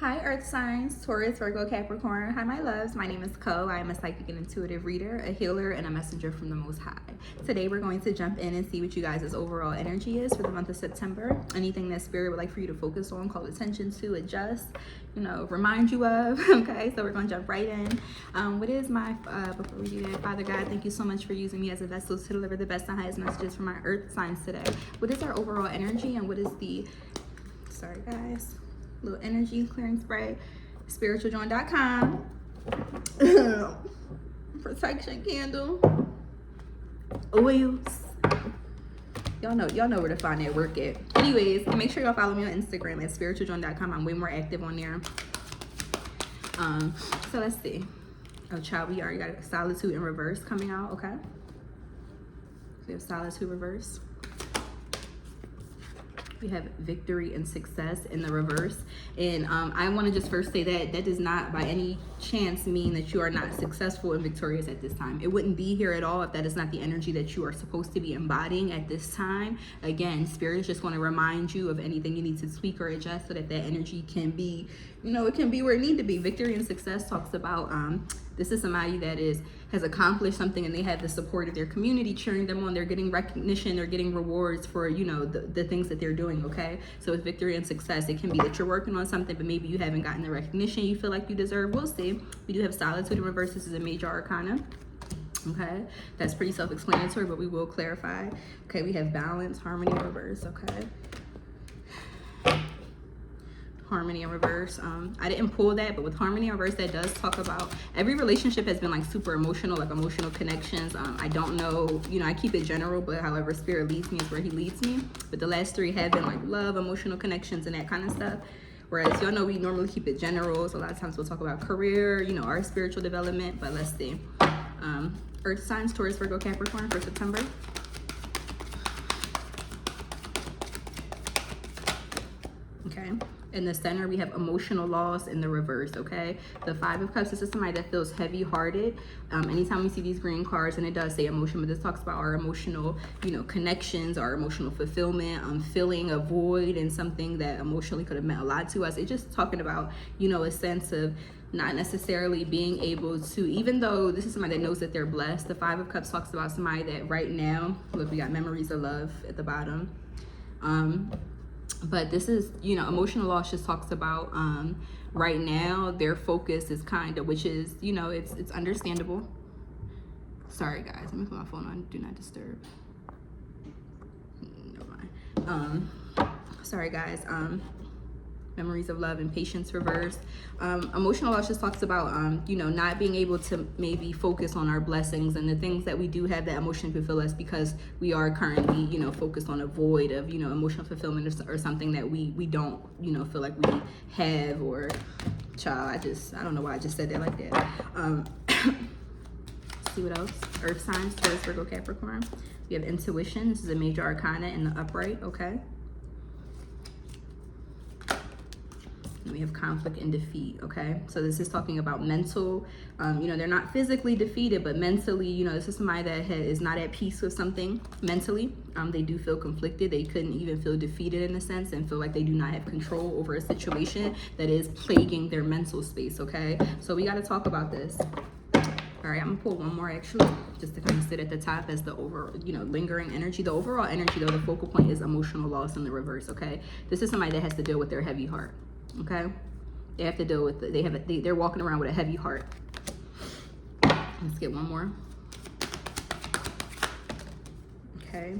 Hi, Earth signs, Taurus, Virgo, Capricorn. Hi, my loves. My name is Ko. I am a psychic and intuitive reader, a healer, and a messenger from the Most High. Today, we're going to jump in and see what you guys' overall energy is for the month of September. Anything that Spirit would like for you to focus on, call attention to, adjust, remind you of. Okay, so we're going to jump right in. What is my, before we do that, Father God, thank you so much for using me as a vessel to deliver the best and highest messages for my Earth signs today. What is our overall energy and what is the, sorry guys, little energy clearing spray, spiritualjoint.com. Protection candle, oils. Y'all know where to find that work at. Anyways, make sure y'all follow me on Instagram at spiritualjoint.com. I'm way more active on there. So let's see. Oh child, we already got solitude in reverse coming out. Okay, so we have solitude reverse. We have victory and success in the reverse. And I want to just first say that does not by any chance mean that you are not successful and victorious at this time. It wouldn't be here at all if that is not the energy that you are supposed to be embodying at this time. Again, Spirit is just want to remind you of anything you need to tweak or adjust so that that energy can be, it can be where it needs to be. Victory and success talks about this is somebody that has accomplished something and they have the support of their community cheering them on. They're getting recognition, they're getting rewards for, the things that they're doing, okay? So with victory and success, it can be that you're working on something, but maybe you haven't gotten the recognition you feel like you deserve. We'll see. We do have solitude in reverse. This is a major arcana. Okay, that's pretty self-explanatory, but we will clarify. Okay, we have balance, harmony in reverse, okay? Harmony in reverse. I didn't pull that, but with harmony in reverse, that does talk about every relationship has been like super emotional, like emotional connections. I don't know, I keep it general, but however Spirit leads me is where he leads me. But the last three have been like love, emotional connections, and that kind of stuff. Whereas y'all know we normally keep it general, so a lot of times we'll talk about career, our spiritual development. But let's see. Earth signs, Taurus, Virgo, Capricorn for September. Okay. In the center, we have emotional loss in the reverse, okay? The Five of Cups, this is somebody that feels heavy-hearted. Anytime we see these green cards, and it does say emotion, but this talks about our emotional, connections, our emotional fulfillment, filling a void and something that emotionally could have meant a lot to us. It's just talking about, a sense of not necessarily being able to, even though this is somebody that knows that they're blessed. The Five of Cups talks about somebody that right now, look, we got memories of love at the bottom. But this is, emotional loss just talks about right now their focus is kind of, which is, it's understandable. Sorry guys, let me put my phone on do not disturb. Never mind. Sorry guys. Memories of love and patience reverse. Emotional loss just talks about not being able to maybe focus on our blessings and the things that we do have that emotion fulfill us, because we are currently focused on a void of emotional fulfillment or something that we don't feel like we have. Or child, I don't know why I just said that like that. See what else? Earth signs, Taurus, Virgo, Capricorn. We have intuition. This is a major arcana in the upright, okay? We have conflict and defeat, okay? So this is talking about mental, they're not physically defeated, but mentally, this is somebody that is not at peace with something mentally. They do feel conflicted. They couldn't even feel defeated in a sense and feel like they do not have control over a situation that is plaguing their mental space, okay? So we got to talk about this. All right, I'm gonna pull one more actually, just to kind of sit at the top as the lingering energy. The overall energy though, the focal point is emotional loss in the reverse, okay? This is somebody that has to deal with their heavy heart. Okay, they have to deal with it. They're walking around with a heavy heart. Let's get one more. Okay,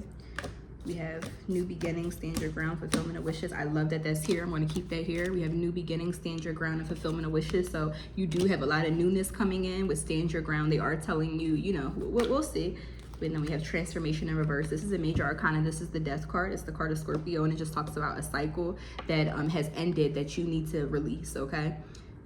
we have new beginnings, stand your ground, fulfillment of wishes. I love that that's here. I'm going to keep that here. We have new beginnings, stand your ground, and fulfillment of wishes. So you do have a lot of newness coming in with stand your ground. They are telling you, we'll see. And then we have transformation in reverse. This is a major arcana. This is the death card. It's the card of Scorpio, and it just talks about a cycle that has ended that you need to release, okay?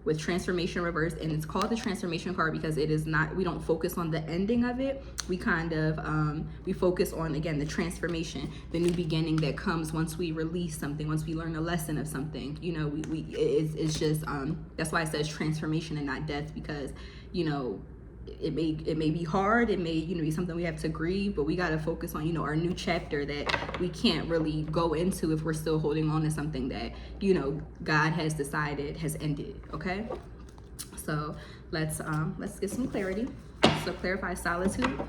With transformation reverse, and it's called the transformation card because it is not, we don't focus on the ending of it. We kind of, we focus on, again, the transformation, the new beginning that comes once we release something, once we learn a lesson of something. It's just, that's why it says transformation and not death, because, it may be hard, it may, you know, be something we have to grieve, but we got to focus on, you know, our new chapter that we can't really go into if we're still holding on to something that, you know, God has decided has ended. Okay, so let's get some clarity. So clarify solitude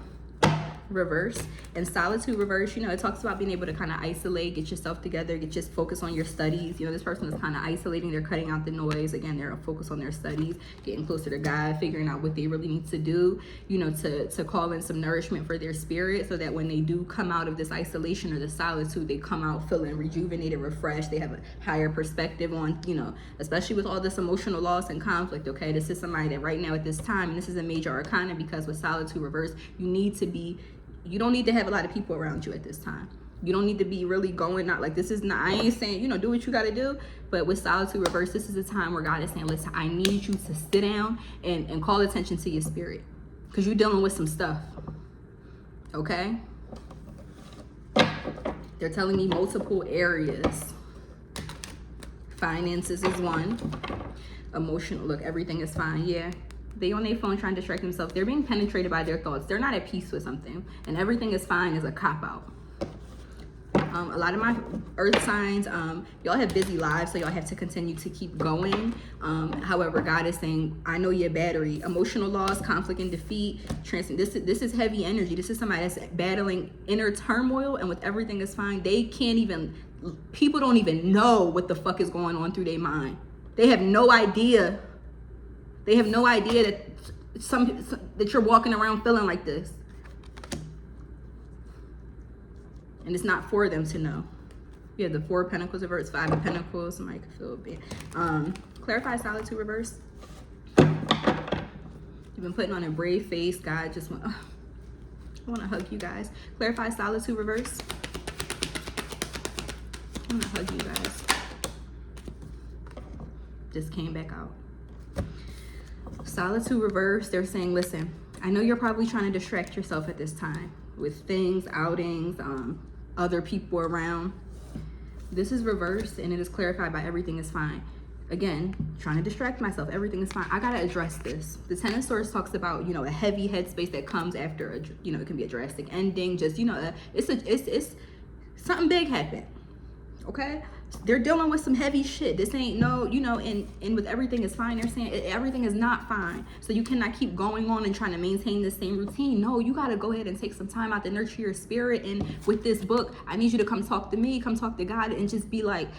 reverse. And solitude reverse, you know, it talks about being able to kind of isolate, get yourself together, get just focus on your studies. You know, this person is kind of isolating, they're cutting out the noise. Again, they're focused on their studies, getting closer to God, figuring out what they really need to do, you know, to call in some nourishment for their spirit, so that when they do come out of this isolation or the solitude, they come out feeling rejuvenated, refreshed. They have a higher perspective on, you know, especially with all this emotional loss and conflict. Okay, this is somebody that right now at this time, and this is a major arcana, because with solitude reverse, you don't need to have a lot of people around you at this time. You don't need to be really going out like, this is not, I ain't saying, you know, do what you got to do, but with solitude reverse, this is a time where God is saying, listen, I need you to sit down and call attention to your spirit, because you're dealing with some stuff. Okay, they're telling me multiple areas. Finances is one. Emotional, look, everything is fine. Yeah, they on their phone trying to distract themselves. They're being penetrated by their thoughts. They're not at peace with something, and everything is fine is a cop-out. A lot of my earth signs, y'all have busy lives, so y'all have to continue to keep going. However, God is saying, I know your battery. Emotional loss, conflict and defeat. This is heavy energy. This is somebody that's battling inner turmoil, and with everything is fine, they can't even, people don't even know what the fuck is going on through their mind. They have no idea. They have no idea that that you're walking around feeling like this. And it's not for them to know. We have the 4 of Pentacles reverse, 5 of Pentacles. Somebody could feel a bit. Clarify solitude reverse. You've been putting on a brave face. God just went, I want to hug you guys. Clarify solitude reverse. I want to hug you guys. Just came back out. Solitude reverse, they're saying, listen, I know you're probably trying to distract yourself at this time with things, outings, other people around. This is reversed, and it is clarified by everything is fine. Again, trying to distract myself, everything is fine. I gotta address this. The Ten of Swords talks about, you know, a heavy headspace that comes after a, you know, it can be a drastic ending. Just, you know, it's something big happened. Okay, they're dealing with some heavy shit. This ain't no, you know, and with everything is fine, they're saying everything is not fine. So you cannot keep going on and trying to maintain the same routine. No, you got to go ahead and take some time out to nurture your spirit. And with this book, I need you to come talk to me, come talk to God, and just be like,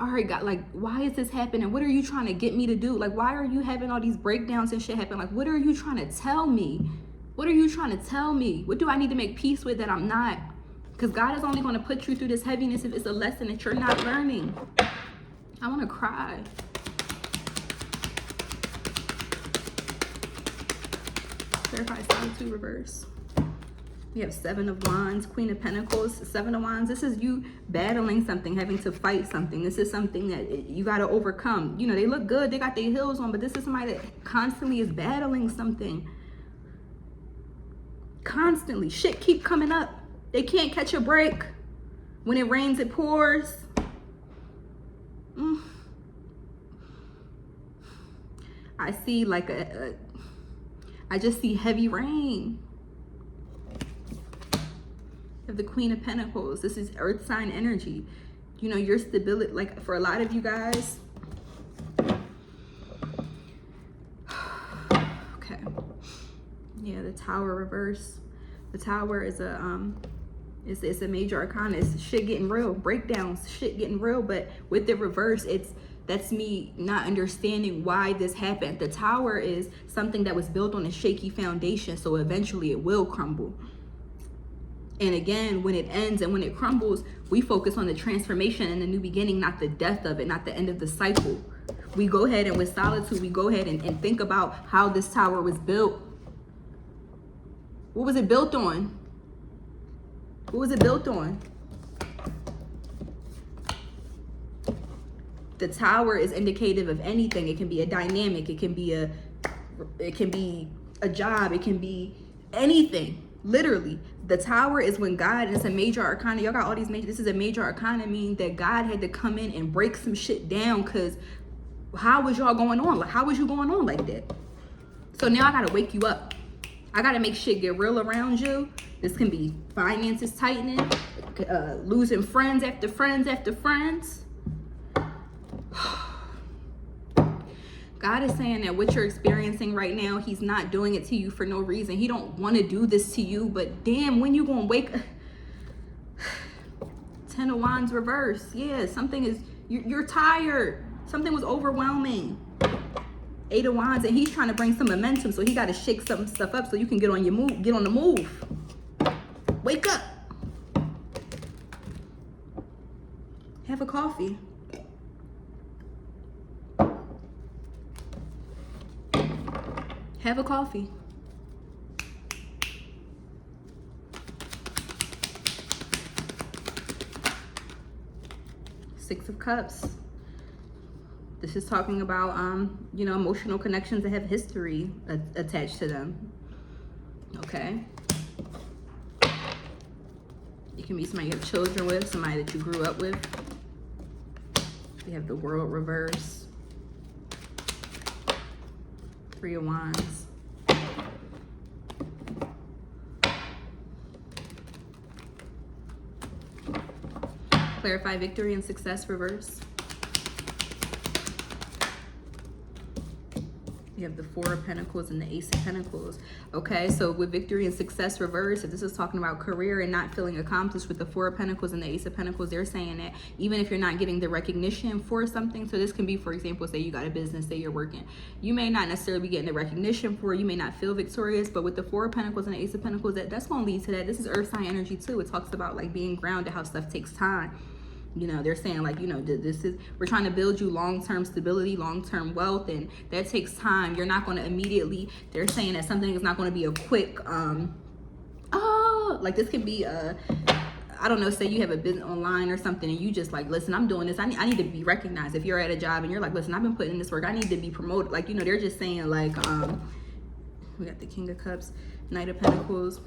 all right, God, like, why is this happening? What are you trying to get me to do? Like, why are you having all these breakdowns and shit happen? Like, what are you trying to tell me? What are you trying to tell me? What do I need to make peace with that I'm not? Because God is only going to put you through this heaviness if it's a lesson that you're not learning. I want to cry. Clarify solitude reverse. We have 7 of Wands, Queen of Pentacles, 7 of Wands. This is you battling something, having to fight something. This is something that you got to overcome. You know, they look good, they got their heels on, but this is somebody that constantly is battling something. Constantly. Shit keep coming up. They can't catch a break. When it rains, it pours. I see like I just see heavy rain. Of the Queen of Pentacles. This is earth sign energy. You know, your stability, like for a lot of you guys. Okay. Yeah, the Tower reverse. The Tower is a it's a major arcana. It's shit getting real, breakdowns, shit getting real. But with the reverse, that's me not understanding why this happened. The Tower is something that was built on a shaky foundation, so eventually it will crumble. And again, when it ends and when it crumbles, we focus on the transformation and the new beginning, not the death of it, not the end of the cycle. We go ahead and with solitude, we go ahead and think about how this tower was built. What was it built on? What was it built on? The tower is indicative of anything. It can be a dynamic. It can be a job. It can be anything. Literally, the Tower is when God, and it's a major arcana. Y'all got all these major. This is a major arcana, meaning that God had to come in and break some shit down. Cause how was y'all going on? Like, how was you going on like that? So now I gotta wake you up. I gotta make shit get real around you. This can be finances tightening, losing friends after friends after friends. God is saying that what you're experiencing right now, he's not doing it to you for no reason. He don't want to do this to you, but damn, when you gonna wake up? 10 of Wands reverse. Yeah, something is, you're tired. Something was overwhelming. 8 of Wands, and he's trying to bring some momentum, so he got to shake some stuff up so you can get on your move, get on the move. Wake up. Have a coffee. Have a coffee. Six of Cups. This is talking about, you know, emotional connections that have history attached to them. Okay. You can be somebody you have children with, somebody that you grew up with. We have the World reverse. 3 of Wands. Clarify victory and success reverse. You have the 4 of Pentacles and the Ace of Pentacles. Okay, so with victory and success reverse, if this is talking about career and not feeling accomplished with the 4 of Pentacles and the Ace of Pentacles, they're saying that even if you're not getting the recognition for something, so this can be, for example, say you got a business, say you're working. You may not necessarily be getting the recognition for it. You may not feel victorious, but with the 4 of Pentacles and the Ace of Pentacles, that's going to lead to that. This is earth sign energy too. It talks about like being grounded, how stuff takes time. You know, they're saying like, you know, this is, we're trying to build you long-term stability, long-term wealth, and that takes time. You're not going to immediately, they're saying that something is not going to be a quick, like this could be I don't know, say you have a business online or something and you just like, listen, I'm doing this. I need to be recognized. If you're at a job and you're like, listen, I've been putting in this work. I need to be promoted. Like, you know, they're just saying like, we got the King of Cups, Knight of Pentacles.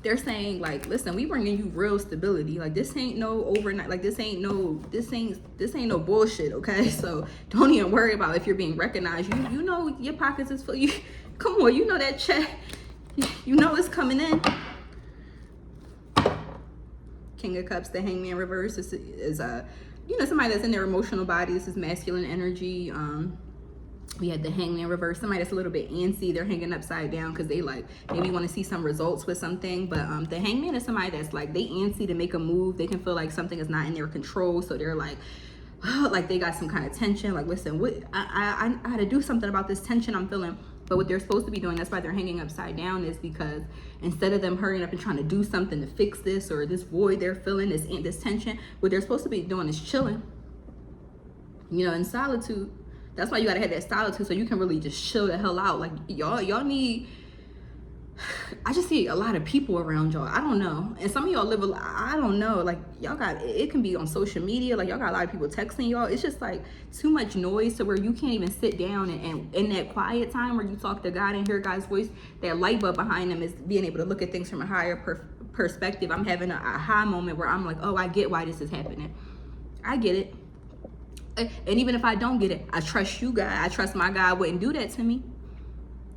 They're saying like, listen, we bringing you real stability. Like this ain't no overnight, like this ain't no bullshit, okay? So don't even worry about if you're being recognized. You know your pockets is full. You come on, you know that check. You know it's coming in. King of Cups, the Hangman reverse is you know, somebody that's in their emotional body. This is masculine energy. We had the Hangman reverse, somebody that's a little bit antsy. They're hanging upside down because they like maybe want to see some results with something. But the Hangman is somebody that's like, they antsy to make a move. They can feel like something is not in their control, so they're like, oh, like they got some kind of tension. Like, listen, what I had to do something about this tension I'm feeling. But what they're supposed to be doing, that's why they're hanging upside down, is because instead of them hurrying up and trying to do something to fix this or this void they're feeling, this tension, what they're supposed to be doing is chilling, you know, in solitude. That's why you gotta have that solitude so you can really just chill the hell out. Like y'all need, I just see a lot of people around y'all. I don't know. And some of y'all live, I don't know, like y'all got, it can be on social media. Like y'all got a lot of people texting y'all. It's just like too much noise to where you can't even sit down and in that quiet time where you talk to God and hear God's voice, that light bulb behind them is being able to look at things from a higher perspective. I'm having a aha moment where I'm like, oh, I get why this is happening. I get it. And even if I don't get it, I trust you, God. I trust my God wouldn't do that to me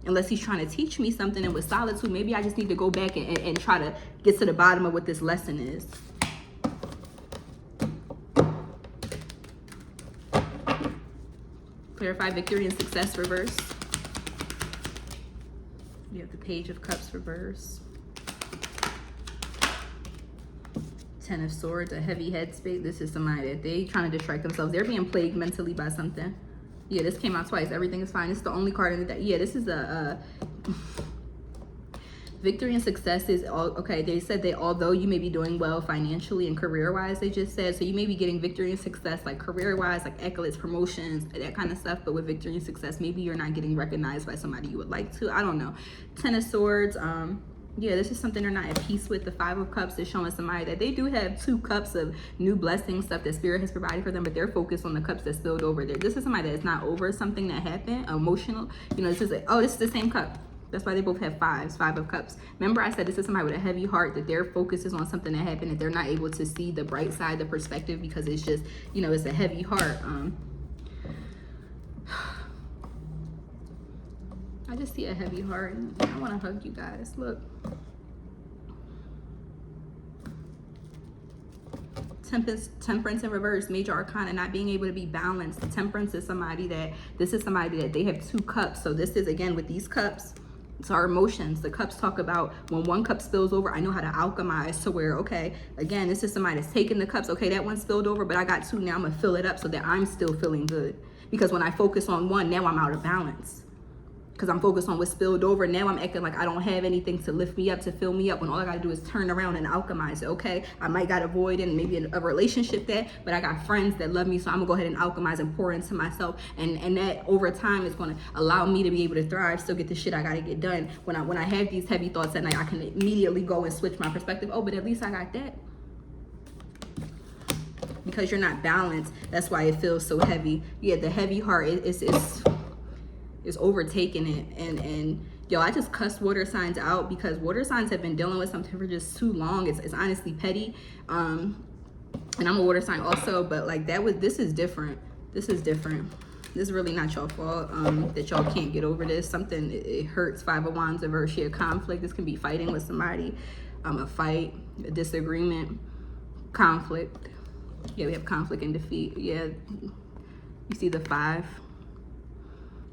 unless he's trying to teach me something. And with solitude, maybe I just need to go back and try to get to the bottom of what this lesson is. Clarify victory and success reverse. You have the Page of Cups reverse. 10 of Swords, a heavy headspace. This is somebody that they trying to distract themselves. They're being plagued mentally by something. Yeah, this came out twice. Everything is fine. It's the only card in the deck. Yeah, this is a victory and success is all okay. They said that although you may be doing well financially and career-wise, they just said, so you may be getting victory and success like career-wise, like accolades, promotions, that kind of stuff. But with victory and success, maybe you're not getting recognized by somebody you would like to. I don't know. 10 of Swords. Yeah, this is something they're not at peace with. The 5 of Cups is showing somebody that they do have 2 cups of new blessings, stuff that Spirit has provided for them, but they're focused on the cups that spilled over there. This is somebody that is not over something that happened, emotional. You know, this is oh, this is the same cup. That's why they both have 5 of Cups. Remember I said this is somebody with a heavy heart, that their focus is on something that happened, that they're not able to see the bright side, the perspective, because it's just, you know, it's a heavy heart. I just see a heavy heart. I want to hug you guys. Look. Temperance in reverse, major arcana, not being able to be balanced. Temperance is somebody that, this is somebody that they have 2 cups. So this is, again, with these cups, it's our emotions. The cups talk about when one cup spills over, I know how to alchemize to where, okay, again, this is somebody that's taking the cups. Okay, that one spilled over, but I got 2. Now I'm going to fill it up so that I'm still feeling good. Because when I focus on one, now I'm out of balance. Because I'm focused on what spilled over. Now I'm acting like I don't have anything to lift me up, to fill me up, when all I got to do is turn around and alchemize it. Okay, I might got a void in maybe a relationship but I got friends that love me, so I'm gonna go ahead and alchemize and pour into myself, and that over time is going to allow me to be able to thrive, still get the shit I got to get done. When I have these heavy thoughts at night, I can immediately go and switch my perspective. Oh, but at least I got that. Because you're not balanced, that's why it feels so heavy. Yeah, the heavy heart is overtaking it. And yo, I just cussed water signs out because water signs have been dealing with something for just too long. It's honestly petty. And I'm a water sign also, but like this is different. This is different. This is really not your fault that y'all can't get over this. Something, it hurts. 5 of Wands reverse here. Conflict. This can be fighting with somebody. A fight, a disagreement, conflict. Yeah, we have conflict and defeat. Yeah, you see the 5.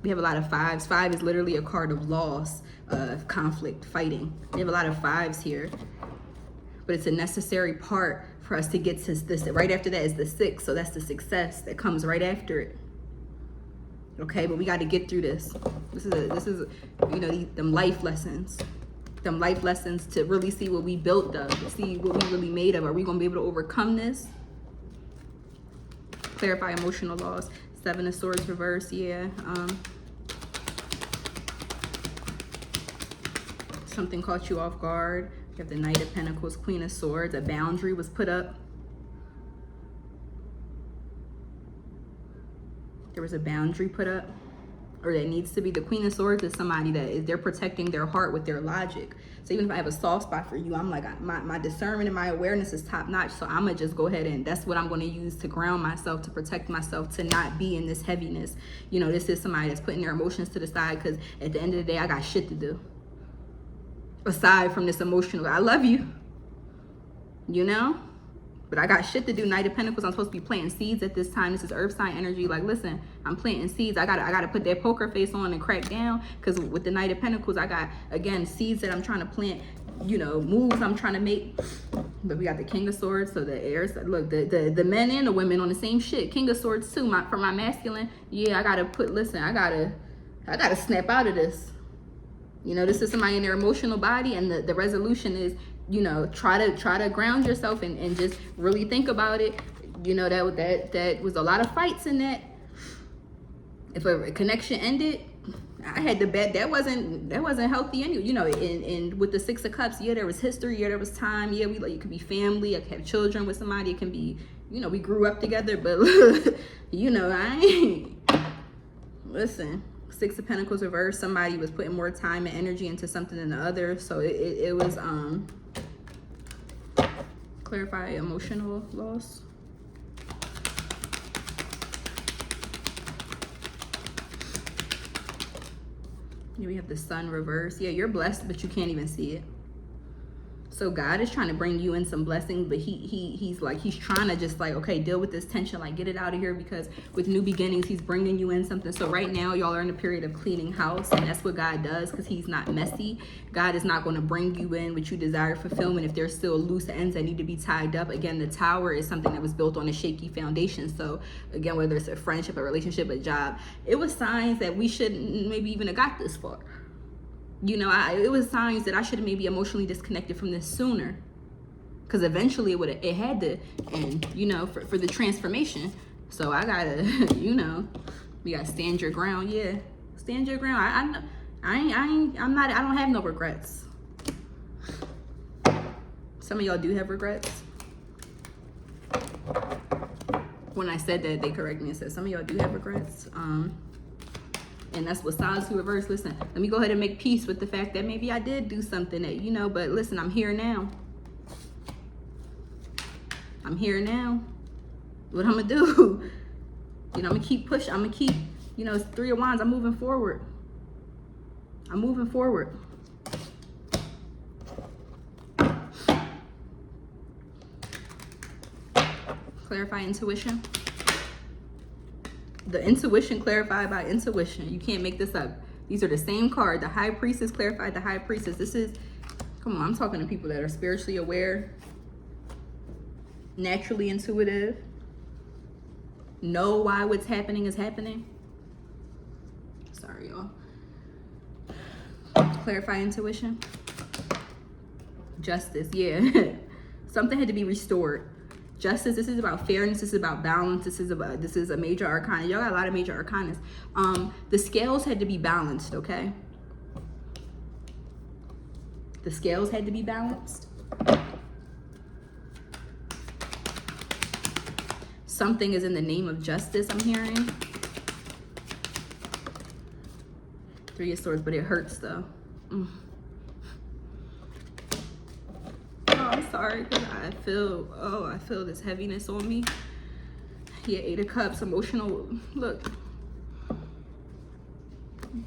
We have a lot of 5s. 5 is literally a card of loss, of conflict, fighting. We have a lot of 5s here. But it's a necessary part for us to get to this. Right after that is the 6. So that's the success that comes right after it. Okay, but we got to get through this. This is you know, them life lessons. Them life lessons to really see what we built of, to see what we really made of. Are we going to be able to overcome this? Clarify emotional loss. 7 of Swords reverse, yeah. Something caught you off guard. You have the Knight of Pentacles, Queen of Swords. A boundary was put up. There was a boundary put up, or that needs to be. The Queen of Swords is somebody that they're protecting their heart with their logic. So even if I have a soft spot for you, I'm like, my discernment and my awareness is top notch. So I'm gonna just go ahead and that's what I'm gonna use to ground myself, to protect myself, to not be in this heaviness. You know, this is somebody that's putting their emotions to the side, because at the end of the day, I got shit to do. Aside from this emotional, I love you, you know? But I got shit to do. Knight of Pentacles, I'm supposed to be planting seeds at this time. This is earth sign energy. Like, listen, I'm planting seeds. I gotta put that poker face on and crack down. Because with the Knight of Pentacles, I got, again, seeds that I'm trying to plant, you know, moves I'm trying to make. But we got the King of Swords. So the heirs, look, the men and the women on the same shit. King of Swords too, for my masculine. Yeah, I gotta put, listen, I gotta snap out of this. You know, this is somebody in their emotional body, and the resolution is, you know, try to ground yourself and just really think about it. You know, that was a lot of fights in that. If a connection ended, I had to bet that wasn't healthy anyway. You know, and with the 6 of Cups, yeah, there was history, yeah, there was time, yeah, it could be family, I could have children with somebody, it can be, you know, we grew up together, but you know, listen. 6 of Pentacles reverse, somebody was putting more time and energy into something than the other. So it was clarify emotional loss. Here we have the Sun reverse. Yeah, you're blessed, but you can't even see it. So God is trying to bring you in some blessings, but he's trying to just like, okay, deal with this tension, like get it out of here, because with new beginnings, he's bringing you in something. So right now, y'all are in a period of cleaning house, and that's what God does, because he's not messy. God is not going to bring you in what you desire fulfillment if there's still loose ends that need to be tied up. Again, the Tower is something that was built on a shaky foundation. So again, whether it's a friendship, a relationship, a job, it was signs that we shouldn't maybe even have got this far. You know, it was signs that I should have maybe emotionally disconnected from this sooner, because eventually it had to end, you know, for the transformation. So I gotta, you know, we gotta stand your ground. Yeah, stand your ground. I don't have no regrets. Some of y'all do have regrets. When I said that, they corrected me and said some of y'all do have regrets. And that's what Silence to reverse. Listen, let me go ahead and make peace with the fact that maybe I did do something that, you know, but listen, I'm here now. I'm here now. What I'm gonna do? You know, I'm gonna keep pushing. I'm gonna keep, you know, it's 3 of Wands. I'm moving forward. I'm moving forward. Clarify intuition. The intuition clarified by intuition. You can't make this up. These are the same card. The High Priestess clarified the High Priestess. This is, come on, I'm talking to people that are spiritually aware, naturally intuitive, know why what's happening is happening. Sorry, y'all. Clarify intuition. Justice, yeah. Something had to be restored. Justice, this is about fairness, this is about balance, this is a major arcana. Y'all got a lot of major arcanas. The scales had to be balanced, okay? The scales had to be balanced. Something is in the name of justice, I'm hearing. Three of Swords, but it hurts though. I'm sorry, because I feel this heaviness on me. Yeah, 8 of Cups, emotional. Look,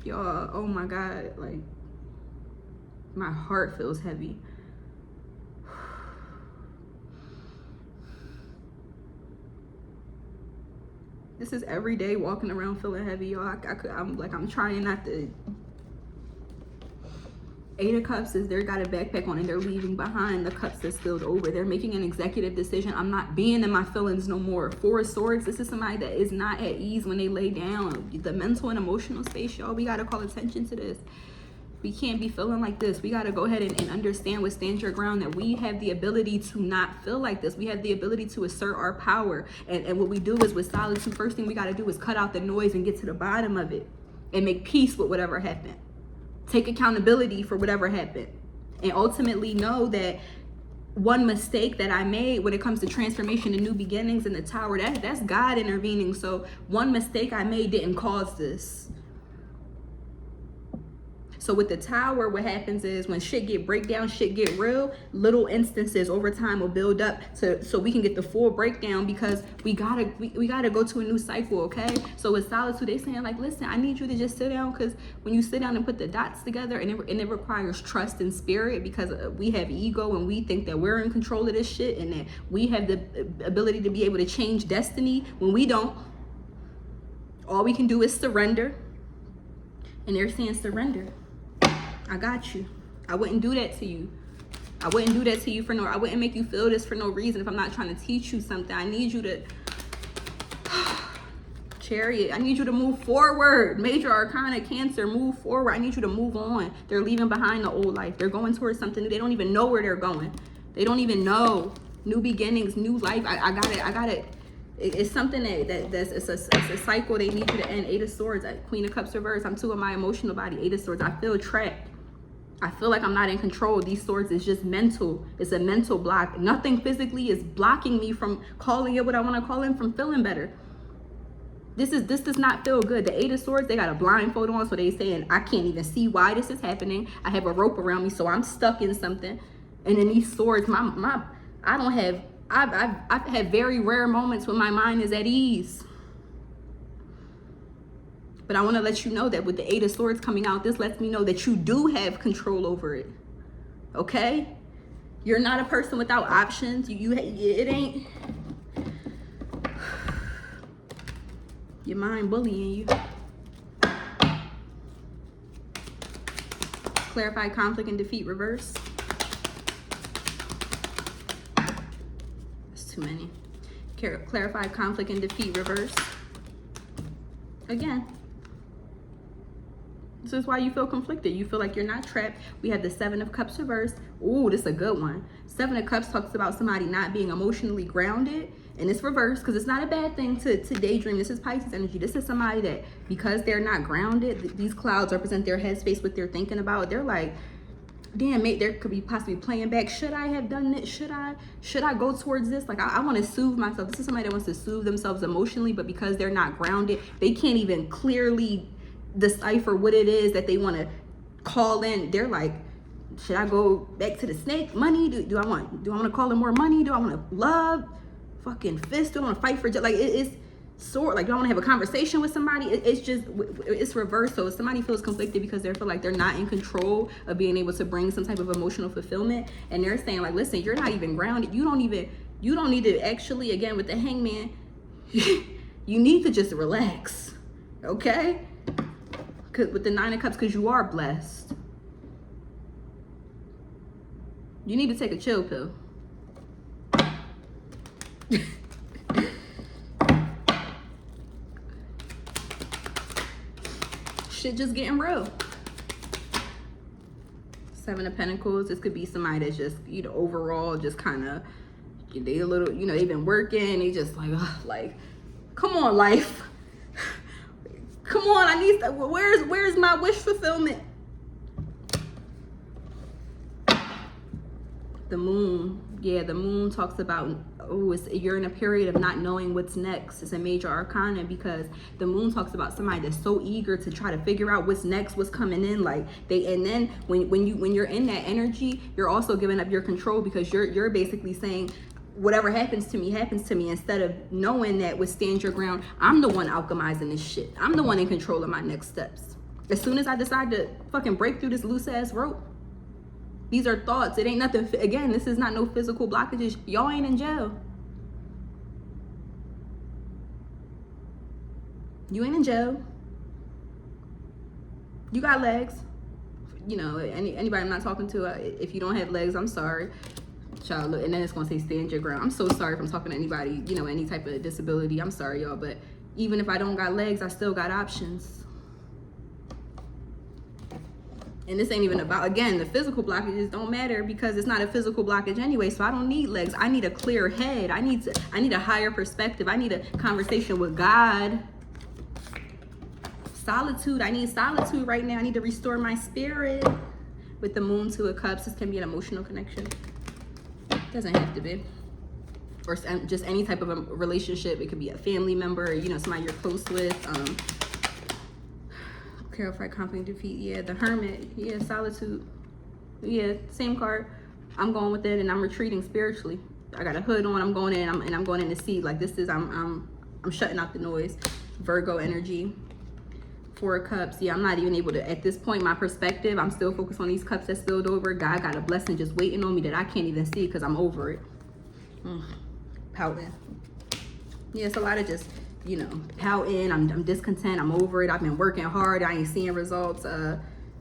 y'all, oh my God, like, my heart feels heavy. This is every day walking around feeling heavy, y'all. I'm trying not to. 8 of Cups is they're got a backpack on and they're leaving behind the cups that spilled over. They're making an executive decision. I'm not being in my feelings no more. 4 of Swords, this is somebody that is not at ease when they lay down. The mental and emotional space, y'all, we got to call attention to this. We can't be feeling like this. We got to go ahead and understand what stands your ground, that we have the ability to not feel like this. We have the ability to assert our power. And what we do is with solitude, first thing we got to do is cut out the noise and get to the bottom of it and make peace with whatever happened. Take accountability for whatever happened, and ultimately know that one mistake that I made when it comes to transformation and new beginnings in the Tower, that's God intervening. So one mistake I made didn't cause this. So with the Tower, what happens is when shit get breakdown, shit get real, little instances over time will build up so we can get the full breakdown, because we gotta go to a new cycle, okay? So with Solitude, they saying like, listen, I need you to just sit down, because when you sit down and put the dots together, and it requires trust and spirit, because we have ego and we think that we're in control of this shit and that we have the ability to be able to change destiny when we don't. All we can do is surrender. And they're saying surrender. I got you. I wouldn't do that to you. I wouldn't do that to you I wouldn't make you feel this for no reason if I'm not trying to teach you something. I need you to, Chariot, I need you to move forward. Major Arcana, Cancer, move forward. I need you to move on. They're leaving behind the old life. They're going towards something new. They don't even know where they're going. They don't even know. New beginnings, new life. I got it. It's something that's it's a cycle they need you to end. 8 of Swords, Queen of Cups reverse. I'm too in my emotional body. 8 of Swords, I feel trapped. I feel like I'm not in control. These swords is just mental. It's a mental block. Nothing physically is blocking me from calling it what I want to call it, from feeling better. This does not feel good. The 8 of Swords, they got a blindfold on, so they saying, I can't even see why this is happening. I have a rope around me, so I'm stuck in something. And then these swords, I've had very rare moments when my mind is at ease. But I want to let you know that with the 8 of Swords coming out, this lets me know that you do have control over it. Okay? You're not a person without options. It ain't your mind bullying you. Clarify conflict and defeat reverse. That's too many. Clarify conflict and defeat reverse. Again. This is why you feel conflicted. You feel like you're not trapped. We have the 7 of Cups reversed. Ooh, this is a good one. 7 of Cups talks about somebody not being emotionally grounded. And it's reversed because it's not a bad thing to daydream. This is Pisces energy. This is somebody that, because they're not grounded, these clouds represent their headspace, what they're thinking about. They're like, damn, mate, there could be possibly playing back. Should I have done this? Should I go towards this? Like, I want to soothe myself. This is somebody that wants to soothe themselves emotionally, but because they're not grounded, they can't even clearly decipher what it is that they want to call in. They're like, should I go back to the snake? Money? Do I want to call in more money? Do I want to love? Fucking fist? Do I want to fight for? Like, it's sort, like, you don't want to have a conversation with somebody. It's reversed. So if somebody feels conflicted because they feel like they're not in control of being able to bring some type of emotional fulfillment, and they're saying like, listen, you're not even grounded. You don't need to actually, again, with the Hangman, you need to just relax, okay? With the Nine of Cups, because you are blessed. You need to take a chill pill. Shit just getting real. Seven of Pentacles. This could be somebody that's just, you know, overall just kind of, they a little, you know, they've been working. They just like, ugh, like, come on, life. Come on, I need, where's my wish fulfillment? The Moon. Yeah, the Moon talks about, oh, you're in a period of not knowing what's next. It's a major arcana because the Moon talks about somebody that's so eager to try to figure out what's next, what's coming in. Like and then when you're in that energy, you're also giving up your control because you're basically saying, whatever happens to me, instead of knowing that withstand your ground, I'm the one alchemizing this shit. I'm the one in control of my next steps. As soon as I decide to fucking break through this loose ass rope, these are thoughts. It ain't nothing. Again, this is not no physical blockages. Y'all ain't in jail. You ain't in jail. You got legs. You know, anybody I'm not talking to, if you don't have legs, I'm sorry. Child, and then it's gonna say stand your ground. I'm so sorry if I'm talking to anybody, you know, any type of disability. I'm sorry, y'all, but even if I don't got legs, I still got options. And this ain't even about, again, the physical blockages don't matter because it's not a physical blockage anyway. So I don't need legs. I need a clear head. I need a higher perspective. I need a conversation with God. Solitude. I need solitude right now. I need to restore my spirit. With the Moon, Two of Cups, this can be an emotional connection. Doesn't have to be. Or just any type of a relationship. It could be a family member, you know, somebody you're close with. Clarify, conflict, defeat. Yeah, the Hermit. Yeah, solitude. Yeah, same card. I'm going with it and I'm retreating spiritually. I got a hood on. I'm going in and I'm going in to see. Like this is I'm shutting out the noise. Virgo energy. Four of Cups. Yeah, I'm not even able to, at this point, my perspective, I'm still focused on these cups that spilled over. God got a blessing just waiting on me that I can't even see because I'm over it. Pouting. Yeah, it's a lot of just, you know, pouting. I'm discontent. I'm over it. I've been working hard. I ain't seeing results.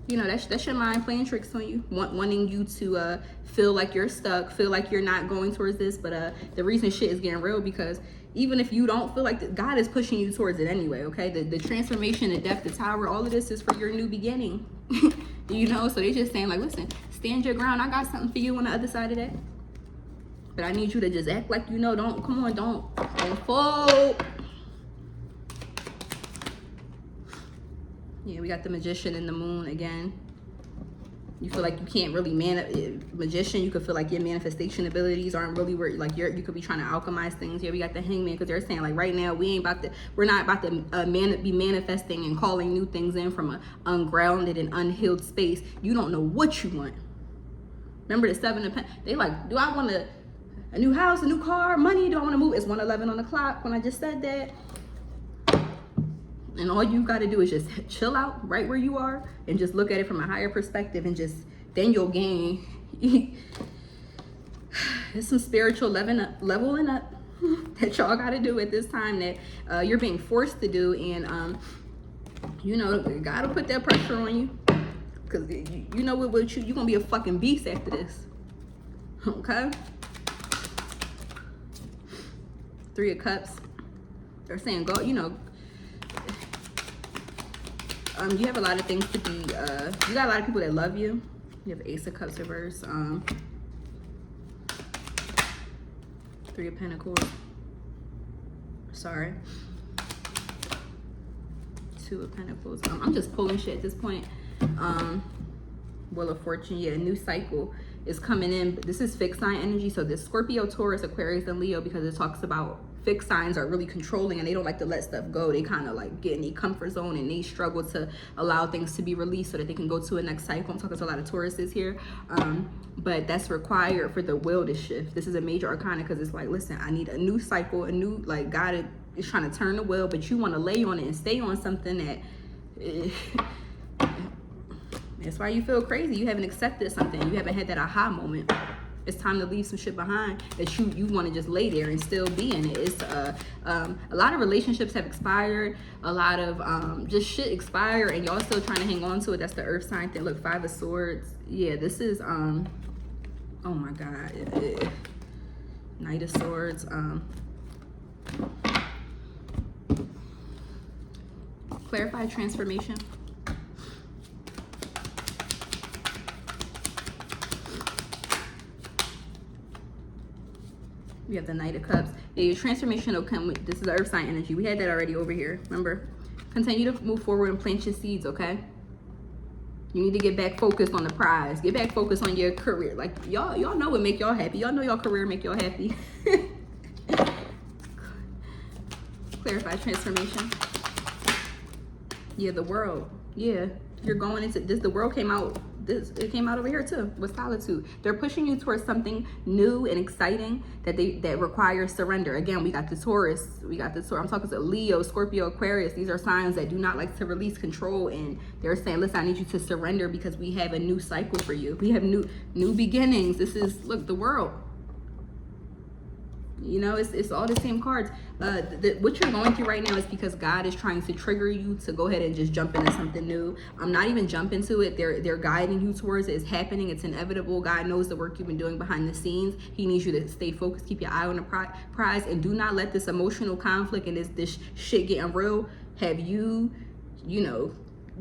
You know, that's your mind playing tricks on you, wanting you to feel like you're stuck, feel like you're not going towards this. But the reason shit is getting real because even if you don't feel like God is pushing you towards it anyway, okay? The transformation, the depth, the tower, all of this is for your new beginning. You know, so they just saying like, listen, stand your ground. I got something for you on the other side of that. But I need you to just act like you know. Don't fold. Yeah, we got the Magician and the Moon again. You feel like you can't really Magician, you could feel like your manifestation abilities aren't really where, like, you could be trying to alchemize things. Yeah, we got the Hangman because they're saying like right now we're not about to be manifesting and calling new things in from an ungrounded and unhealed space. You don't know what you want. Remember the Seven of Pentacles? They like, do I want a new house, a new car, money? Do I want to move? It's 1:11 on the clock when I just said that. And all you got to do is just chill out right where you are and just look at it from a higher perspective and just, then you'll gain. There's some spiritual leveling up that y'all got to do at this time that you're being forced to do. And, you know, God will put that pressure on you because you know what, you're going to be a fucking beast after this. Okay? Three of Cups. They're saying, go, you know, you have a lot of things to be, you got a lot of people that love you. You have Ace of Cups reverse. Three of Pentacles. Sorry. Two of Pentacles. I'm just pulling shit at this point. Wheel of Fortune. Yeah, new cycle. is coming in. This is fixed sign energy. So this Scorpio, Taurus, Aquarius, and Leo, because it talks about fixed signs are really controlling and they don't like to let stuff go. They kind of like get in a comfort zone and they struggle to allow things to be released so that they can go to a next cycle. I'm talking to a lot of Tauruses here. But that's required for the will to shift. This is a major arcana because it's like, listen, I need a new cycle, a new, like, God is trying to turn the wheel, but you want to lay on it and stay on something that that's why you feel crazy. You haven't accepted something. You haven't had that aha moment. It's time to leave some shit behind that you want to just lay there and still be in it. It's a lot of relationships have expired. A lot of just shit expired, and y'all still trying to hang on to it. That's the earth sign thing. Look, 5 of Swords. Yeah, this is oh my God, Knight of Swords. Clarify transformation. We have the Knight of Cups. Yeah, your transformation will come with, this is the earth sign energy. We had that already over here, remember? Continue to move forward and plant your seeds, okay? You need to get back focused on the prize. Get back focused on your career. Like, y'all know what make y'all happy. Y'all know y'all career make y'all happy. Clarify transformation. Yeah, the world. Yeah, you're going into this. The world came out. It came out over here too with solitude. They're pushing you towards something new and exciting that requires surrender. Again, we got the Taurus. I'm talking to Leo, Scorpio, Aquarius. These are signs that do not like to release control, and they're saying, listen, I need you to surrender because we have a new cycle for you. We have new beginnings. This is, look, the world. You know, it's all the same cards. What you're going through right now is because God is trying to trigger you to go ahead and just jump into something new. I'm not even jump into it. They're guiding you towards it. It's happening. It's inevitable. God knows the work you've been doing behind the scenes. He needs you to stay focused, keep your eye on the prize, and do not let this emotional conflict and this shit getting real have you know,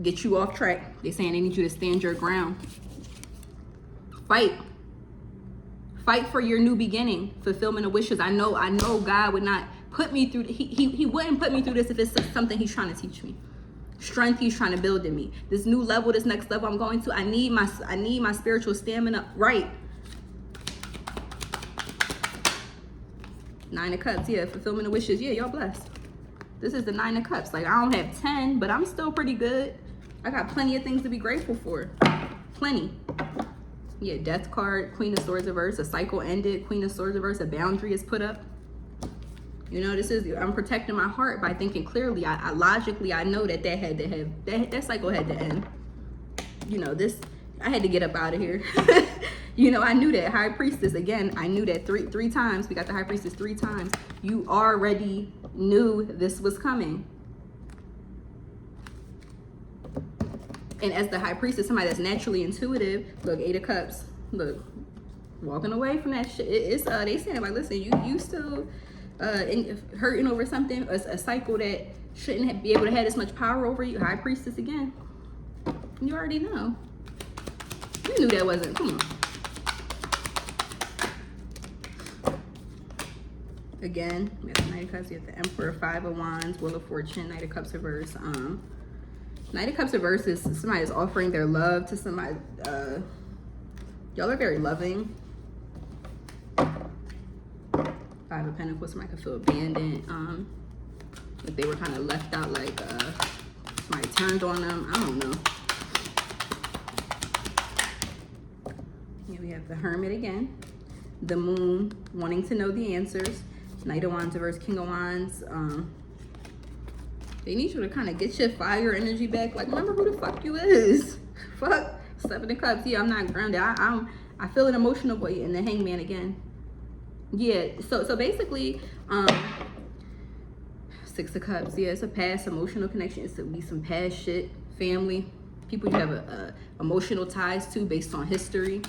get you off track. They're saying they need you to stand your ground. Fight for your new beginning, fulfillment of wishes. I know God would not put me through, he wouldn't put me through this if it's something he's trying to teach me. Strength he's trying to build in me. This new level, this next level I'm going to, I need my spiritual stamina right. 9 of Cups, yeah, fulfillment of wishes. Yeah, y'all blessed. This is the 9 of Cups. Like, I don't have 10, but I'm still pretty good. I got plenty of things to be grateful for. Plenty. Yeah, Death card, Queen of Swords reverse, a cycle ended, Queen of Swords reverse, a boundary is put up. You know, this is, I'm protecting my heart by thinking clearly. I logically, I know that had to have, that cycle had to end. You know, I had to get up out of here. You know, I knew that. High Priestess, again, I knew that three times. We got the High Priestess 3 times. You already knew this was coming. And as the High Priestess, somebody that's naturally intuitive, look, 8 of Cups, look, walking away from that shit. It's they saying, like, listen, you still hurting over something, a cycle that shouldn't be able to have this much power over you. High Priestess again. You already know. You knew that wasn't, come on. Again, we have the Knight of Cups, we have the Emperor, 5 of Wands, Wheel of Fortune, Knight of Cups reverse. Knight of Cups reverse is somebody is offering their love to somebody. Y'all are very loving. 5 of Pentacles, somebody could feel abandoned. Like they were kind of left out, like somebody turned on them. I don't know. Here we have the Hermit again. The Moon, wanting to know the answers. Knight of Wands reverse, King of Wands. They need you to kind of get your fire energy back. Like, remember who the fuck you is. Fuck. 7 of Cups. Yeah, I'm not grounded. I feel an emotional weight. And the Hangman again. Yeah. So basically, 6 of Cups. Yeah, it's a past emotional connection. It's at least some past shit. Family. People you have emotional ties to based on history.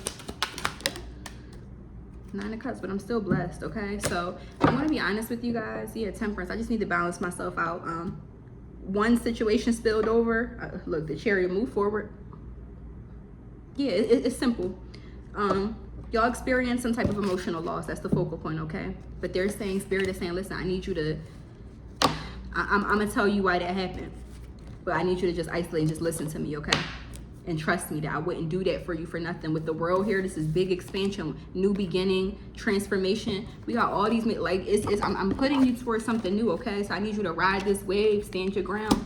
9 of Cups, but I'm still blessed, okay? So I'm gonna be honest with you guys. Yeah, Temperance. I just need to balance myself out. One situation spilled over. Look, the Chariot, move forward. Yeah, it's simple. Y'all experience some type of emotional loss. That's the focal point, okay? But they're saying, Spirit is saying, listen, I need you to, I'm gonna tell you why that happened. But I need you to just isolate and just listen to me, okay? And trust me that I wouldn't do that for you for nothing. With the world here, this is big expansion, new beginning, transformation. We got all these, like, I'm putting you towards something new, okay? So I need you to ride this wave, stand your ground.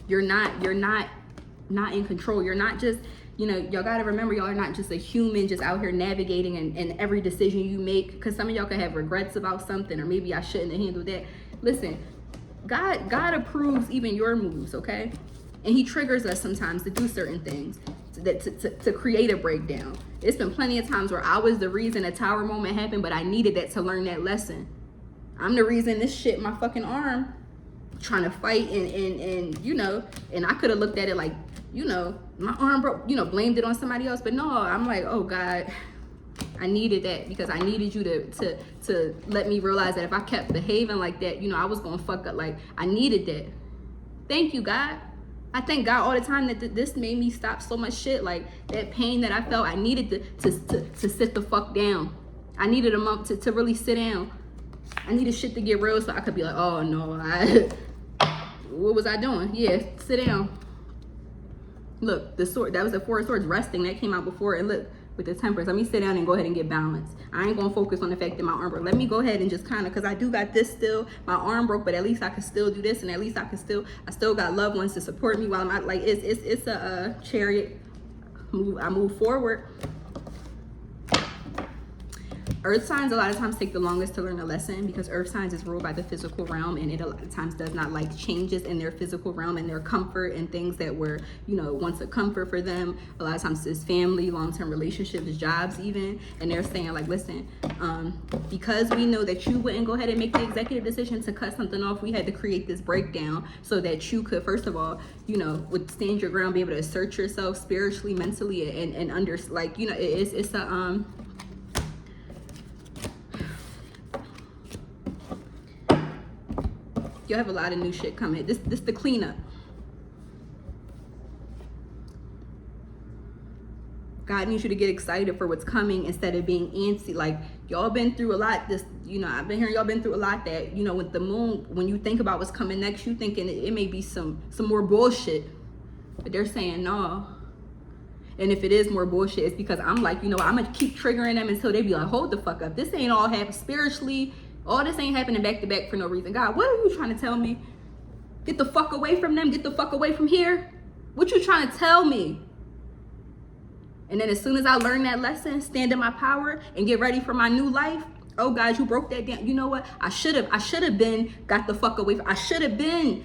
You're not in control. You're not just, you know, y'all gotta remember, y'all are not just a human just out here navigating and every decision you make, because some of y'all could have regrets about something, or maybe I shouldn't have handled that. Listen, God approves even your moves, okay? And he triggers us sometimes to do certain things, to create a breakdown. It's been plenty of times where I was the reason a tower moment happened, but I needed that to learn that lesson. I'm the reason this shit, my fucking arm, trying to fight and you know, and I could have looked at it like, you know, my arm broke, you know, blamed it on somebody else. But no, I'm like, oh God, I needed that, because I needed you to let me realize that if I kept behaving like that, you know, I was gonna fuck up. Like, I needed that. Thank you, God. I thank God all the time that this made me stop so much shit. Like, that pain that I felt, I needed to sit the fuck down. I needed a month to really sit down. I needed shit to get real so I could be like, oh no, what was I doing? Yeah, sit down. Look, the sword, that was the Four of Swords resting. That came out before. And look, with the Temperance, let me sit down and go ahead and get balanced. I ain't gonna focus on the fact that my arm broke. Let me go ahead and just kind of, because I do got this still. My arm broke, but at least I can still do this, and at least I still got loved ones to support me while I'm out. Like, it's a Chariot. I move forward. Earth signs a lot of times take the longest to learn a lesson, because earth signs is ruled by the physical realm, and it a lot of times does not like changes in their physical realm and their comfort and things that were, you know, once a comfort for them. A lot of times it's family, long-term relationships, jobs even. And they're saying like, listen, because we know that you wouldn't go ahead and make the executive decision to cut something off, we had to create this breakdown so that you could, first of all, you know, withstand your ground, be able to assert yourself spiritually, mentally, and under, like, you know, it's a you'll have a lot of new shit coming. This the cleanup. God needs you to get excited for what's coming instead of being antsy. Like, y'all been through a lot. This, you know, I've been hearing y'all been through a lot that, you know, with the moon, when you think about what's coming next, you thinking it may be some more bullshit. But they're saying no. And if it is more bullshit, it's because I'm like, you know, I'm gonna keep triggering them until they be like, hold the fuck up. This ain't all happening spiritually. All this ain't happening back to back for no reason. God, what are you trying to tell me? Get the fuck away from them. Get the fuck away from here. What you trying to tell me? And then as soon as I learn that lesson, stand in my power and get ready for my new life. Oh God, you broke that down. You know what? I should have been got the fuck away from, I should have been.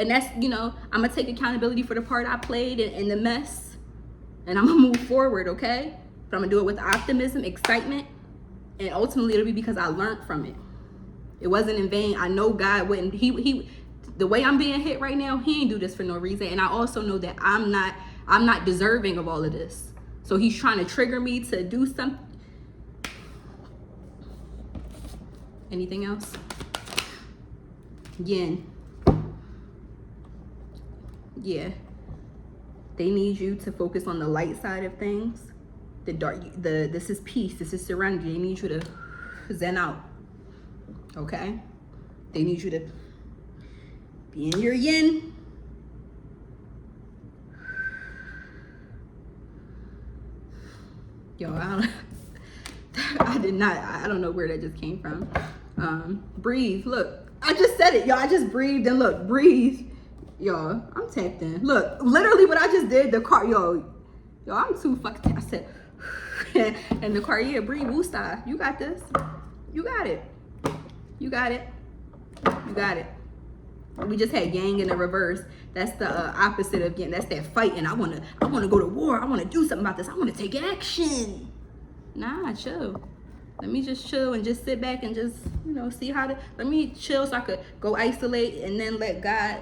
And that's, you know, I'm gonna take accountability for the part I played in the mess. And I'm gonna move forward, okay? But I'm gonna do it with optimism, excitement. And ultimately it'll be because I learned from it. It wasn't in vain. I know God wouldn't, he the way I'm being hit right now, he ain't do this for no reason. And I also know that I'm not deserving of all of this. So he's trying to trigger me to do something. Anything else? Yin. Yeah. They need you to focus on the light side of things. The dark, this is peace, this is serenity. They need you to zen out, okay? They need you to be in your yin. Yo, I don't know where that just came from. Breathe, look, I just said it, y'all. I just breathed and look, breathe. Y'all, I'm tapped in. Look, literally what I just did, the car, yo, I'm too fucking, I said, and the car, yeah, breathe, woosah. You got this. You got it. You got it. You got it. We just had yang in the reverse. That's the opposite of yin. That's that fighting. I wanna go to war. I wanna do something about this. I wanna take action. Nah, chill. Let me just chill and just sit back and just, you know, see how to, let me chill so I could go isolate and then let God,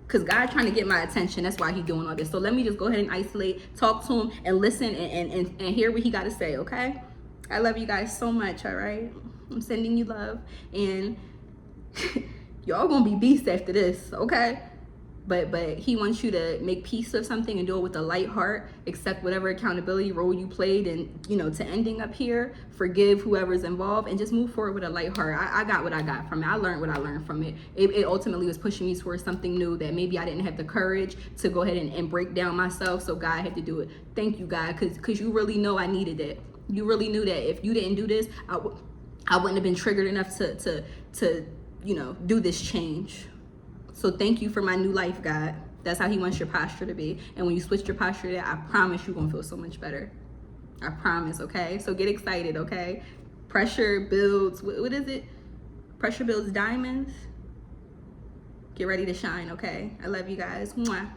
because God's trying to get my attention. That's why he's doing all this. So let me just go ahead and isolate, talk to him, and listen and hear what he got to say, okay? I love you guys so much, all right? I'm sending you love. And y'all going to be beasts after this, okay? but he wants you to make peace of something and do it with a light heart, accept whatever accountability role you played, and to ending up here, forgive whoever's involved, and just move forward with a light heart. I got what I got from it. I learned what I learned from it. It ultimately was pushing me towards something new that maybe I didn't have the courage to go ahead and break down myself, so God had to do it. Thank you, God, because you really know I needed it. You really knew that if you didn't do this, I wouldn't have been triggered enough to do this change. So thank you for my new life, God. That's how he wants your posture to be. And when you switch your posture there, I promise you're gonna feel so much better. I promise, okay? So get excited, okay? Pressure builds, what is it? Pressure builds diamonds. Get ready to shine, okay? I love you guys. Mwah.